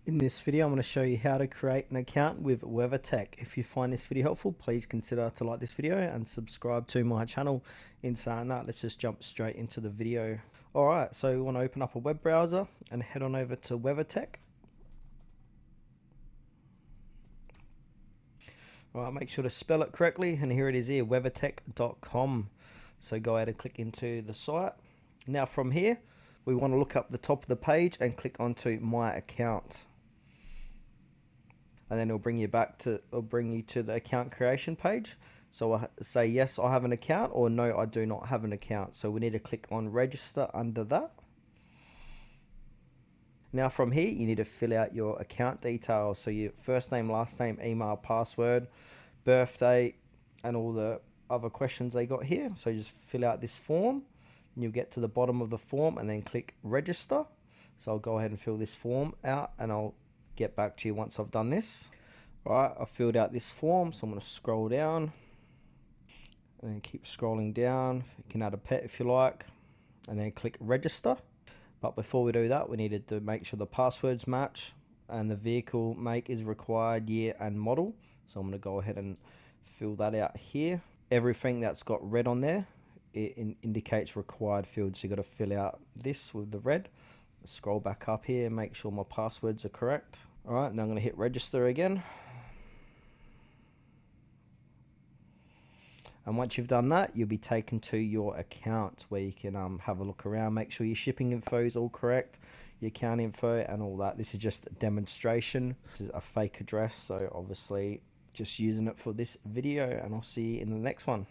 In this video, I'm going to show you how to create an account with Weathertech. If you find this video helpful, please consider to like this video and subscribe to my channel. In saying that, let's just jump straight into the video. Alright, so we want to open up a web browser and head on over to Weathertech. Alright, make sure to spell it correctly, and here it is here, weathertech.com. So go ahead and click into the site. Now from here, we want to look up the top of the page and click onto My Account. And then it'll bring you to the account creation page. So I say yes, I have an account, or no, I do not have an account. So we need to click on register under that. Now from here, you need to fill out your account details. So your first name, last name, email, password, birthday, and all the other questions they got here. So just fill out this form and you'll get to the bottom of the form and then click register. So I'll go ahead and fill this form out and I'll get back to you once I've done this. Alright, I've filled out this form, so I'm going to scroll down and then keep scrolling down. You can add a pet if you like, and then click register. But before we do that, we needed to make sure the passwords match and the vehicle make is required, year and model. So I'm going to go ahead and fill that out here. Everything that's got red on there, it indicates required fields. So you've got to fill out this with the red. Scroll back up here, make sure my passwords are correct. Alright, now I'm going to hit register again. And once you've done that, you'll be taken to your account where you can have a look around, make sure your shipping info is all correct, your account info and all that. This is just a demonstration. This is a fake address, so obviously just using it for this video, and I'll see you in the next one.